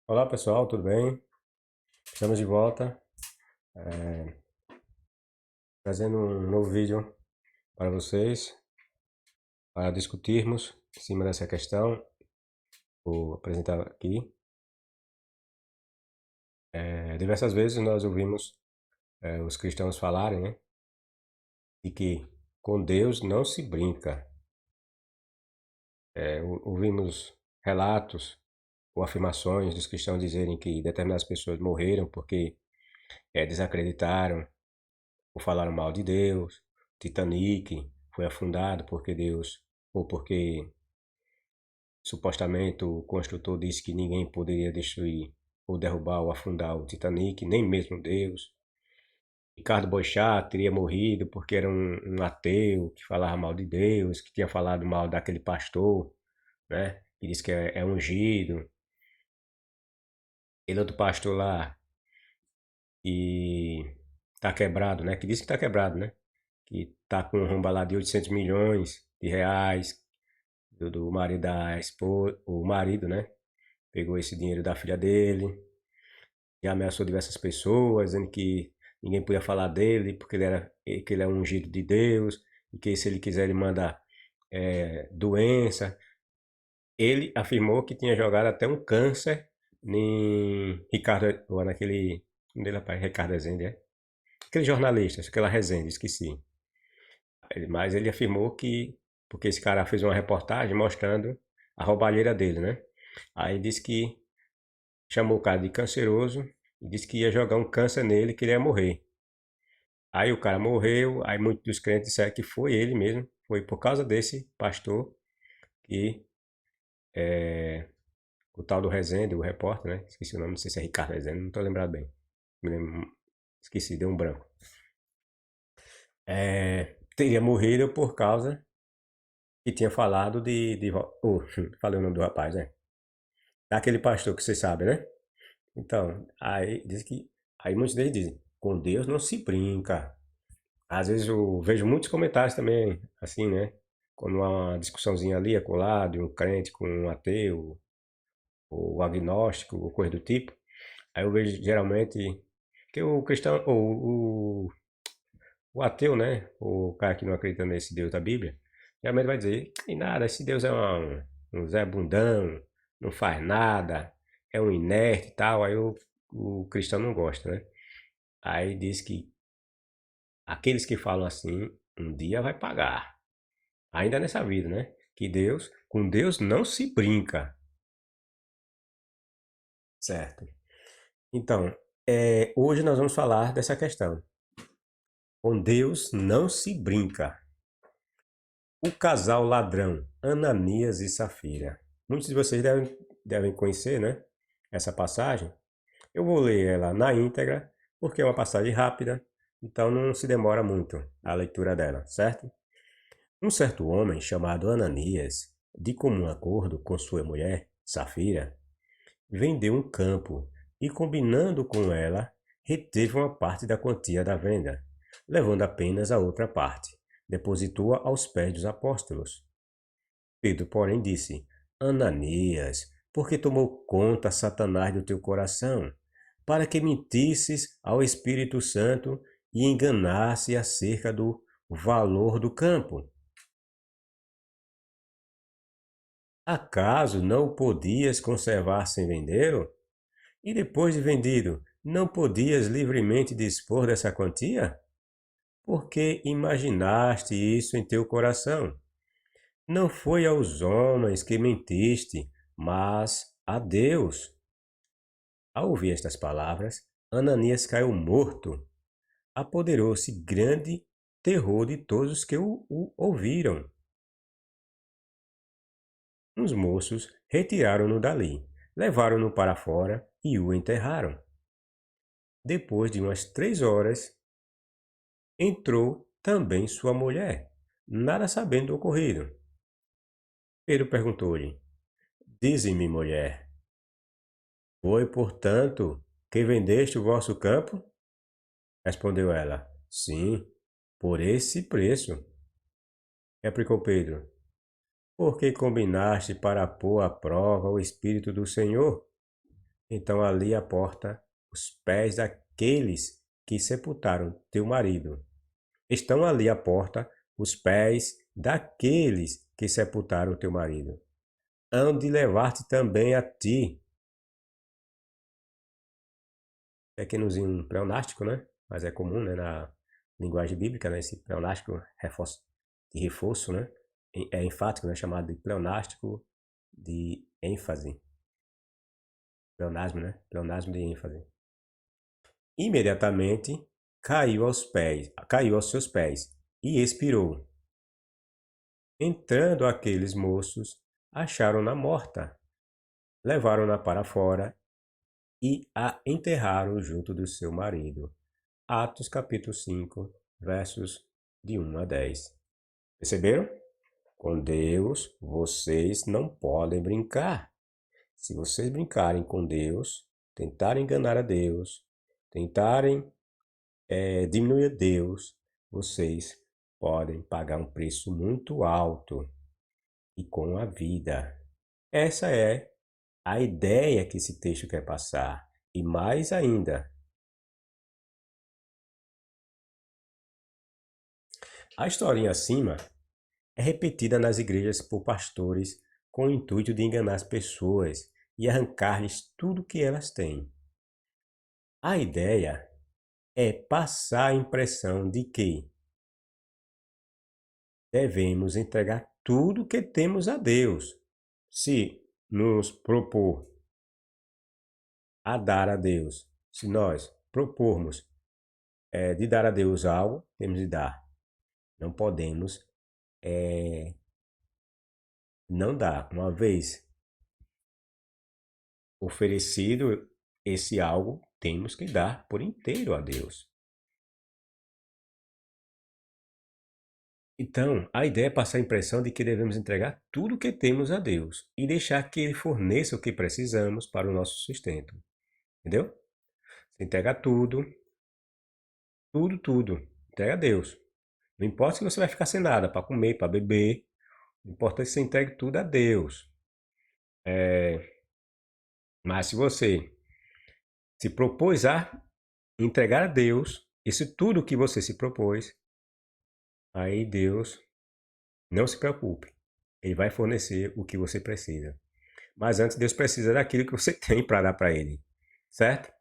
Olá pessoal, tudo bem? Estamos de volta, trazendo um novo vídeo para vocês, para discutirmos em cima dessa questão. Vou apresentar aqui. Diversas vezes nós ouvimos os cristãos falarem, né, de que com Deus não se brinca. Ouvimos relatos ou afirmações dos cristãos dizerem que determinadas pessoas morreram porque desacreditaram ou falaram mal de Deus. Titanic foi afundado porque Deus, ou porque supostamente o construtor disse que ninguém poderia destruir ou derrubar ou afundar o Titanic, nem mesmo Deus. Ricardo Boechat teria morrido porque era um ateu que falava mal de Deus, que tinha falado mal daquele pastor, né? Que disse que é ungido. Ele outro pastor lá e tá quebrado, né? Que disse que tá quebrado, né? Que tá com um rombo lá de 800 milhões de reais do marido da esposa, o marido, né? Pegou esse dinheiro da filha dele, e ameaçou diversas pessoas, dizendo que ninguém podia falar dele, porque que ele é um ungido de Deus, e que se ele quiser ele manda doença. Ele afirmou que tinha jogado até um câncer em Ricardo, ou naquele, dele, rapaz, Ricardo Rezende, é? Aquele jornalista, aquela Rezende, esqueci. Mas ele afirmou que, porque esse cara fez uma reportagem mostrando a roubalheira dele, né? Aí disse que chamou o cara de canceroso e disse que ia jogar um câncer nele, que ele ia morrer. Aí o cara morreu, aí muitos dos crentes disseram que foi ele mesmo, foi por causa desse pastor que o tal do Rezende, o repórter, né? Esqueci o nome, não sei se é Ricardo Rezende, não tô lembrado bem. Me lembro, esqueci, deu um branco. Teria morrido por causa que tinha falado falei o nome do rapaz, né? Daquele pastor que você sabe, né? Então, aí diz que. Aí muitos deles dizem, com Deus não se brinca. Às vezes eu vejo muitos comentários também, assim, né? Quando há uma discussãozinha ali, acolá, de um crente com um ateu, ou agnóstico, ou coisa do tipo. Aí eu vejo geralmente que o cristão, ou o ateu, né? O cara que não acredita nesse Deus da Bíblia, geralmente vai dizer, e nada, esse Deus é um Zé Bundão, não faz nada, é um inerte e tal. Aí o cristão não gosta, né? Aí diz que aqueles que falam assim, um dia vai pagar. Ainda nessa vida, né? Que Deus, com Deus não se brinca, certo? Então, hoje nós vamos falar dessa questão. Com Deus não se brinca. O casal ladrão, Ananias e Safira. Muitos de vocês devem conhecer, né? Essa passagem. Eu vou ler ela na íntegra, porque é uma passagem rápida, então não se demora muito a leitura dela, certo? Um certo homem chamado Ananias, de comum acordo com sua mulher, Safira, vendeu um campo e, combinando com ela, reteve uma parte da quantia da venda, levando apenas a outra parte. Depositou-a aos pés dos apóstolos. Pedro, porém, disse: Ananias, por que tomou conta Satanás do teu coração, para que mentisses ao Espírito Santo e enganasse acerca do valor do campo? Acaso não o podias conservar sem vendê-lo? E depois de vendido, não podias livremente dispor dessa quantia? Por que imaginaste isso em teu coração? Não foi aos homens que mentiste, mas a Deus. Ao ouvir estas palavras, Ananias caiu morto. Apoderou-se grande terror de todos os que o ouviram. Os moços retiraram-no dali, levaram-no para fora e o enterraram. Depois de umas 3 horas, entrou também sua mulher, nada sabendo do ocorrido. Pedro perguntou-lhe: Dize-me, mulher, foi, portanto, que vendeste o vosso campo? Respondeu ela: Sim, por esse preço. Replicou Pedro: Por que combinaste para pôr à prova o Espírito do Senhor? Então ali à porta os pés daqueles que sepultaram teu marido. Estão ali à porta os pés daqueles que sepultaram teu marido. Hão de levar-te também a ti. Pequenozinho pleonástico, né? Mas é comum, né, na linguagem bíblica, né, esse pleonástico de reforço, né? É enfático, né, chamado de pleonástico de ênfase. Pleonasmo, né? Pleonasmo de ênfase. Imediatamente caiu aos seus pés e expirou. Entrando aqueles moços, acharam-na morta, levaram-na para fora e a enterraram junto do seu marido. Atos capítulo 5, versos de 1 a 10. Perceberam? Com Deus, vocês não podem brincar. Se vocês brincarem com Deus, tentarem enganar a Deus, tentarem diminuir a Deus, vocês podem pagar um preço muito alto e com a vida. Essa é a ideia que esse texto quer passar. E mais ainda, a historinha acima é repetida nas igrejas por pastores com o intuito de enganar as pessoas e arrancar-lhes tudo o que elas têm. A ideia é passar a impressão de que devemos entregar tudo o que temos a Deus. Se nos propor a dar a Deus, se nós propormos de dar a Deus algo, temos de dar. Não podemos não dar. Uma vez oferecido esse algo, temos que dar por inteiro a Deus. Então, a ideia é passar a impressão de que devemos entregar tudo o que temos a Deus e deixar que Ele forneça o que precisamos para o nosso sustento. Entendeu? Você entrega tudo, tudo, tudo. Entrega a Deus. Não importa se você vai ficar sem nada para comer, para beber. O importante é que você entregue tudo a Deus. Mas se você se propôs a entregar a Deus isso tudo que você se propôs, aí Deus não se preocupe. Ele vai fornecer o que você precisa. Mas antes, Deus precisa daquilo que você tem para dar para Ele. Certo?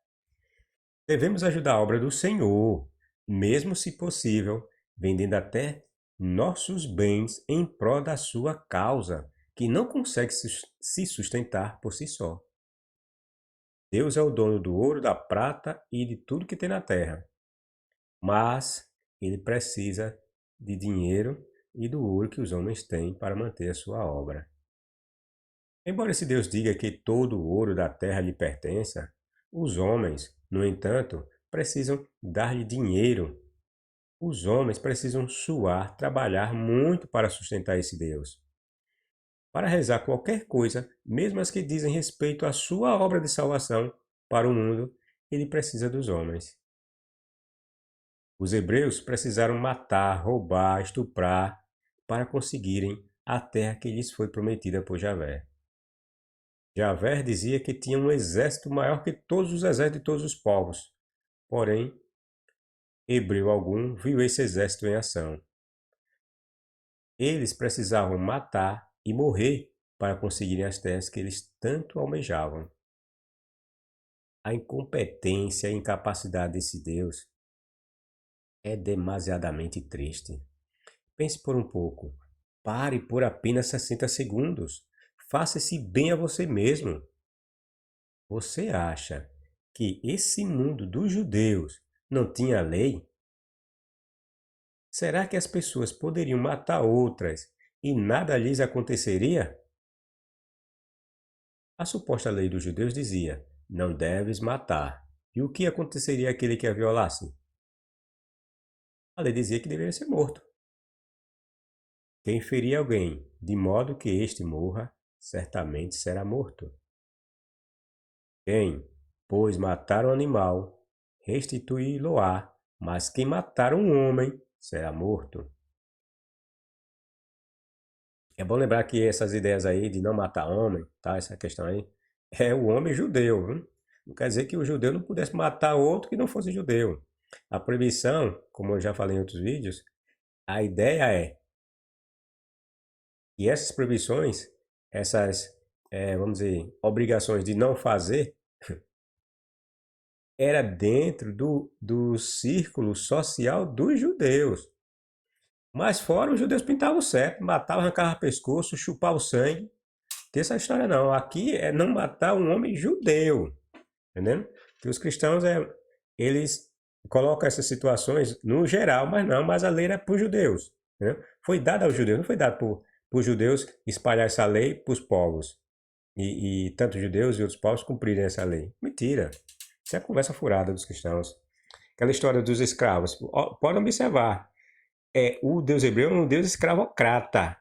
Devemos ajudar a obra do Senhor, mesmo se possível, vendendo até nossos bens em prol da sua causa, que não consegue se sustentar por si só. Deus é o dono do ouro, da prata e de tudo que tem na terra. Mas ele precisa de dinheiro e do ouro que os homens têm para manter a sua obra. Embora esse Deus diga que todo o ouro da terra lhe pertença, os homens, no entanto, precisam dar-lhe dinheiro. Os homens precisam suar, trabalhar muito para sustentar esse Deus. Para rezar qualquer coisa, mesmo as que dizem respeito à sua obra de salvação para o mundo, ele precisa dos homens. Os hebreus precisaram matar, roubar, estuprar para conseguirem a terra que lhes foi prometida por Javé. Javé dizia que tinha um exército maior que todos os exércitos de todos os povos. Porém, hebreu algum viu esse exército em ação. Eles precisavam matar e morrer para conseguirem as terras que eles tanto almejavam. A incompetência e incapacidade desse Deus é demasiadamente triste. Pense por um pouco. Pare por apenas 60 segundos. Faça esse bem a você mesmo. Você acha que esse mundo dos judeus não tinha lei? Será que as pessoas poderiam matar outras e nada lhes aconteceria? A suposta lei dos judeus dizia: não deves matar. E o que aconteceria àquele que a violasse? A lei dizia que deveria ser morto. Quem ferir alguém de modo que este morra, certamente será morto. Quem, pois, matar um animal, restituí-lo-á, mas quem matar um homem, será morto. É bom lembrar que essas ideias aí de não matar homem, tá? Essa questão aí, é o homem judeu, viu? Não quer dizer que o judeu não pudesse matar outro que não fosse judeu. A proibição, como eu já falei em outros vídeos, a ideia é que essas proibições, essas, vamos dizer, obrigações de não fazer, era dentro do círculo social dos judeus. Mas fora, os judeus pintavam o certo, matavam, arrancavam o pescoço, chupavam o sangue. Tem essa história não. Aqui é não matar um homem judeu. Entendendo? Que os cristãos, eles colocam essas situações no geral, mas a lei era para os judeus. Entendeu? Foi dada aos judeus, não foi dada para os judeus espalhar essa lei para os povos. E tanto judeus e outros povos cumprirem essa lei. Mentira. Isso é conversa furada dos cristãos. Aquela história dos escravos. Pode observar. O Deus hebreu é um Deus escravocrata.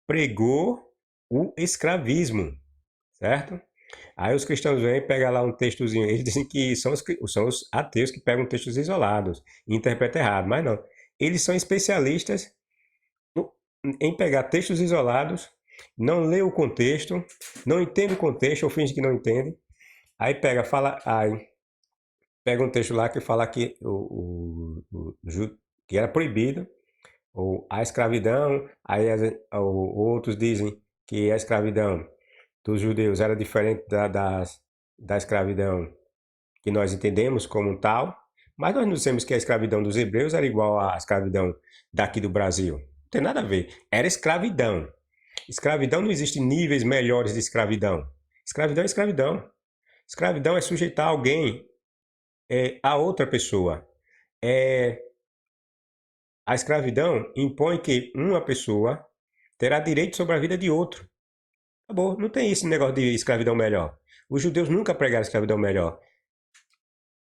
Pregou o escravismo. Certo? Aí os cristãos vêm e pegam lá um textozinho. Eles dizem que são os ateus que pegam textos isolados e interpretam errado. Mas não. Eles são especialistas em pegar textos isolados, não lê o contexto, não entende o contexto, ou finge que não entende. Aí pega um texto lá que fala que, que era proibido ou a escravidão. Aí outros dizem que a escravidão dos judeus era diferente da escravidão que nós entendemos como tal, mas nós não dizemos que a escravidão dos hebreus era igual à escravidão daqui do Brasil. Não tem nada a ver. Era escravidão. Escravidão, não existe níveis melhores de escravidão. Escravidão é escravidão. Escravidão é sujeitar alguém a outra pessoa. A escravidão impõe que uma pessoa terá direito sobre a vida de outro. Acabou. Não tem esse negócio de escravidão melhor. Os judeus nunca pregaram escravidão melhor.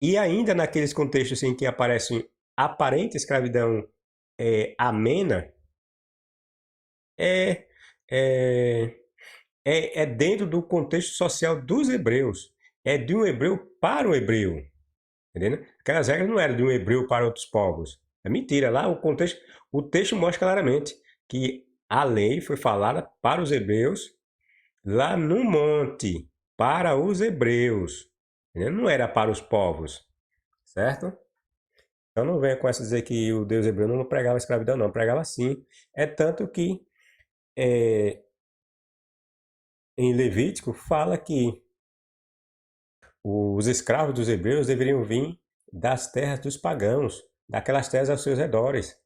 E ainda naqueles contextos em que aparece aparente escravidão amena, é, dentro do contexto social dos hebreus. É de um hebreu para um hebreu. Entendeu? Aquelas regras não eram de um hebreu para outros povos. É mentira. Lá o texto mostra claramente que a lei foi falada para os hebreus lá no monte, para os hebreus. Entendeu? Não era para os povos. Certo? Então não venha com essa dizer que o Deus hebreu não pregava escravidão, não. Pregava sim. É tanto que em Levítico fala que os escravos dos hebreus deveriam vir das terras dos pagãos, daquelas terras aos seus redores.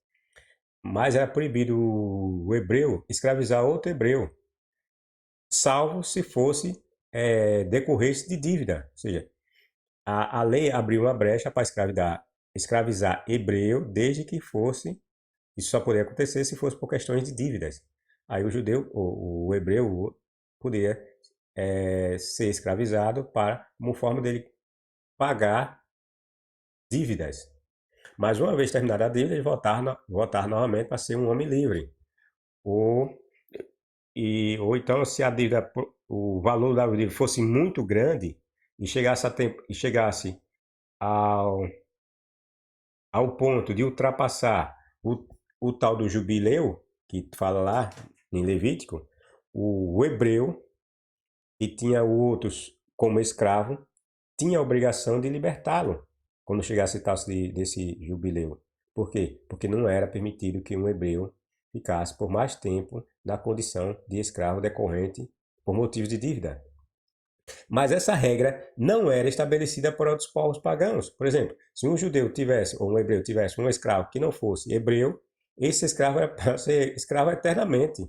Mas era proibido o hebreu escravizar outro hebreu, salvo se fosse decorresse de dívida. Ou seja, a lei abriu uma brecha para escravizar hebreu, desde que fosse, isso só poderia acontecer se fosse por questões de dívidas. Aí o judeu, o hebreu, poderia ser escravizado como forma dele pagar dívidas. Mas uma vez terminada a dívida, ele voltar novamente para ser um homem livre. Ou então, se a dívida, o valor da dívida fosse muito grande e chegasse ao ponto de ultrapassar o tal do jubileu, que fala lá em Levítico, o hebreu, que tinha outros como escravo, tinha a obrigação de libertá-lo quando chegasse tal desse jubileu. Por quê? Porque não era permitido que um hebreu ficasse por mais tempo na condição de escravo decorrente por motivos de dívida. Mas essa regra não era estabelecida por outros povos pagãos. Por exemplo, se um judeu tivesse, ou um hebreu tivesse um escravo que não fosse hebreu, esse escravo era para ser escravo eternamente.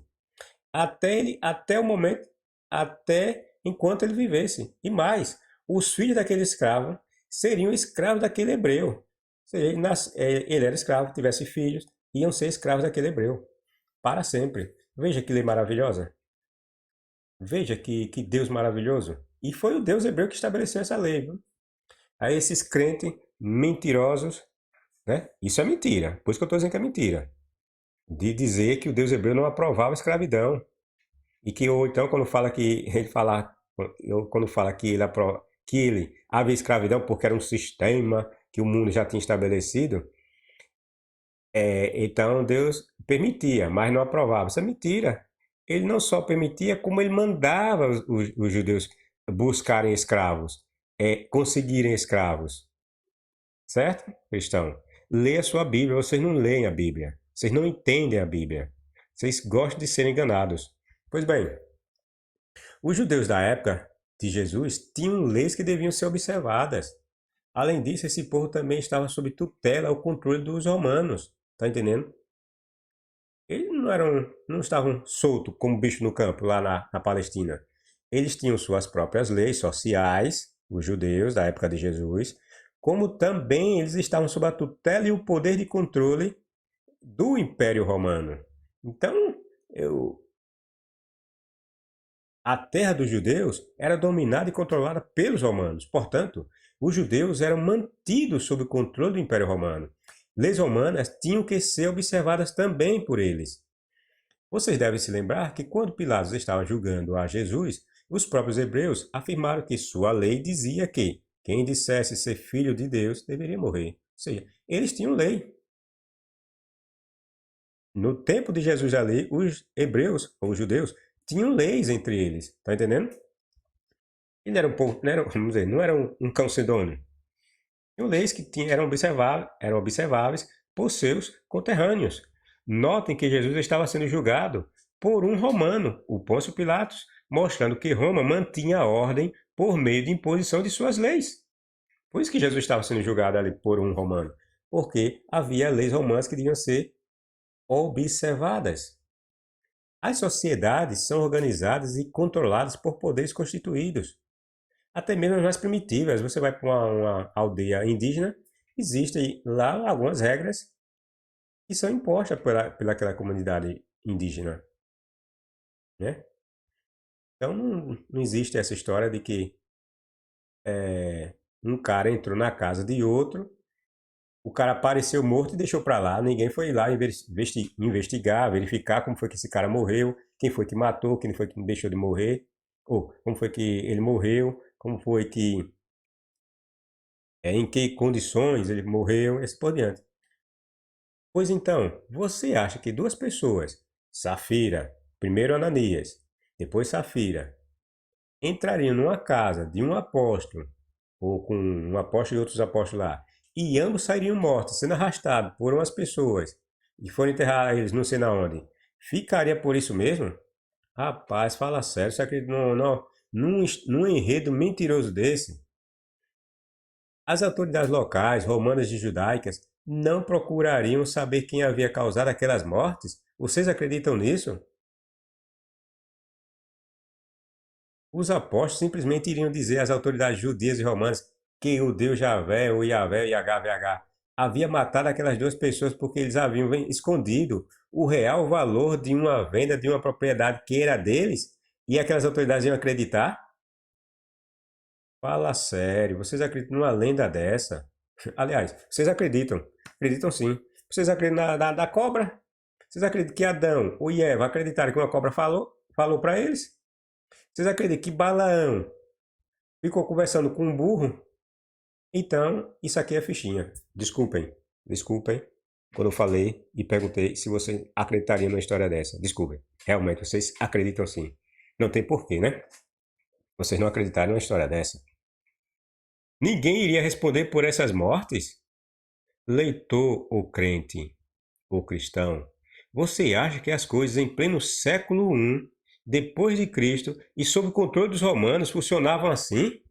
Até o momento, até enquanto ele vivesse. E mais, os filhos daquele escravo seriam escravos daquele hebreu. Ou seja, ele era escravo, tivesse filhos, iam ser escravos daquele hebreu. Para sempre. Veja que lei maravilhosa. Veja que Deus maravilhoso. E foi o Deus hebreu que estabeleceu essa lei. Viu? Aí esses crentes mentirosos, né? Isso é mentira. Por isso que eu estou dizendo que é mentira. De dizer que o Deus hebreu não aprovava a escravidão. E que, ou então, quando fala que ele havia escravidão porque era um sistema que o mundo já tinha estabelecido, então Deus permitia, mas não aprovava. Isso é mentira. Ele não só permitia, como ele mandava os judeus buscarem escravos. conseguirem escravos. Certo, cristão? Lê a sua Bíblia, vocês não leem a Bíblia. Vocês não entendem a Bíblia. Vocês gostam de ser enganados. Pois bem, os judeus da época de Jesus tinham leis que deviam ser observadas. Além disso, esse povo também estava sob tutela ou controle dos romanos. Tá entendendo? Eles não estavam soltos como bicho no campo lá na Palestina. Eles tinham suas próprias leis sociais, os judeus da época de Jesus, como também eles estavam sob a tutela e o poder de controle do Império Romano. Então, a terra dos judeus era dominada e controlada pelos romanos. Portanto, os judeus eram mantidos sob o controle do Império Romano. Leis romanas tinham que ser observadas também por eles. Vocês devem se lembrar que quando Pilatos estava julgando a Jesus, os próprios hebreus afirmaram que sua lei dizia que quem dissesse ser filho de Deus deveria morrer. Ou seja, eles tinham lei. No tempo de Jesus ali, os hebreus, ou os judeus, tinham leis entre eles. Tá entendendo? E não era um povo, não era, vamos dizer, não era um cão sedônio. Tinham leis que eram observáveis por seus conterrâneos. Notem que Jesus estava sendo julgado por um romano, o Pôncio Pilatos, mostrando que Roma mantinha a ordem por meio de imposição de suas leis. Por isso que Jesus estava sendo julgado ali por um romano, porque havia leis romanas que deviam ser observadas. As sociedades são organizadas e controladas por poderes constituídos. Até mesmo as mais primitivas. Você vai para uma aldeia indígena, existem lá algumas regras que são impostas pelaquela comunidade indígena. Né? Então não existe essa história de que um cara entrou na casa de outro, o cara apareceu morto e deixou para lá, ninguém foi lá investigar, verificar como foi que esse cara morreu, quem foi que matou, quem foi que deixou de morrer, ou como foi que ele morreu, como foi que em que condições ele morreu, e assim por diante. Pois então, você acha que duas pessoas, Safira, primeiro Ananias, depois Safira, entrariam numa casa de um apóstolo, ou com um apóstolo e outros apóstolos lá, e ambos sairiam mortos, sendo arrastados por umas pessoas, e foram enterrar eles não sei na onde, ficaria por isso mesmo? Rapaz, fala sério, você acredita num enredo mentiroso desse? As autoridades locais, romanas e judaicas, não procurariam saber quem havia causado aquelas mortes? Vocês acreditam nisso? Os apóstolos simplesmente iriam dizer às autoridades judias e romanas que o Deus Javé, ou Yahvé, YHVH, havia matado aquelas duas pessoas porque eles haviam escondido o real valor de uma venda de uma propriedade que era deles, e aquelas autoridades iam acreditar? Fala sério, vocês acreditam numa lenda dessa? Aliás, vocês acreditam? Acreditam sim. Vocês acreditam da cobra? Vocês acreditam que Adão ou Eva acreditaram que uma cobra falou para eles? Vocês acreditam que Balaão ficou conversando com um burro? Então, isso aqui é fichinha. Desculpem quando eu falei e perguntei se você acreditaria numa história dessa. Desculpem, realmente vocês acreditam sim. Não tem porquê, né? Vocês não acreditarem numa história dessa. Ninguém iria responder por essas mortes? Leitor ou crente ou cristão, você acha que as coisas em pleno século I, depois de Cristo e sob o controle dos romanos funcionavam assim?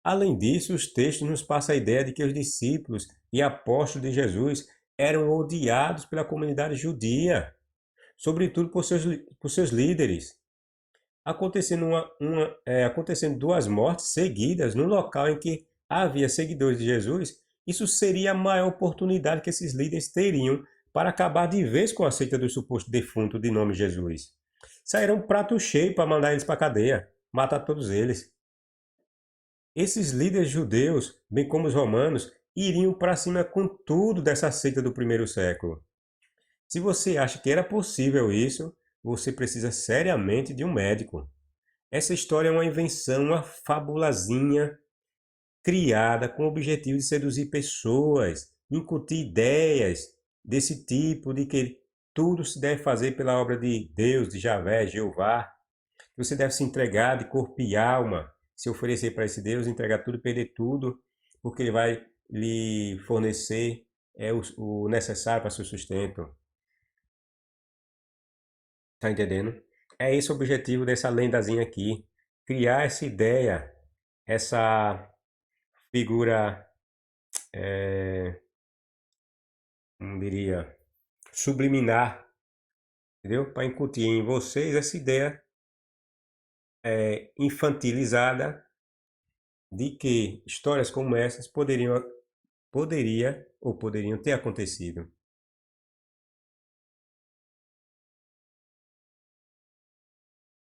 Além disso, os textos nos passam a ideia de que os discípulos e apóstolos de Jesus eram odiados pela comunidade judia, sobretudo por seus líderes. Acontecendo duas mortes seguidas no local em que havia seguidores de Jesus, isso seria a maior oportunidade que esses líderes teriam para acabar de vez com a seita do suposto defunto de nome Jesus. Saíram um prato cheio para mandar eles para a cadeia, matar todos eles. Esses líderes judeus, bem como os romanos, iriam para cima com tudo dessa seita do primeiro século. Se você acha que era possível isso, você precisa seriamente de um médico. Essa história é uma invenção, uma fabulazinha criada com o objetivo de seduzir pessoas, incutir ideias desse tipo, de que tudo se deve fazer pela obra de Deus, de Javé, Jeová. Você deve se entregar de corpo e alma, se oferecer para esse Deus, entregar tudo, perder tudo, porque Ele vai lhe fornecer o necessário para seu sustento. Tá entendendo? É esse o objetivo dessa lendazinha aqui. Criar essa ideia, essa figura, como diria, subliminar, entendeu? Para incutir em vocês essa ideia infantilizada de que histórias como essas poderiam ter acontecido.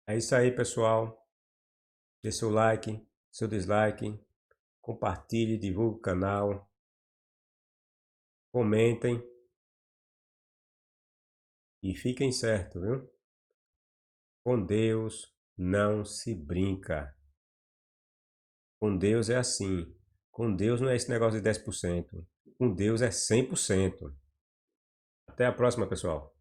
É isso aí, pessoal. Dê seu like, seu dislike, compartilhe, divulgue o canal, comentem e fiquem certos, viu? Com Deus não se brinca. Com Deus é assim. Com Deus não é esse negócio de 10%. Com Deus é 100%. Até a próxima, pessoal.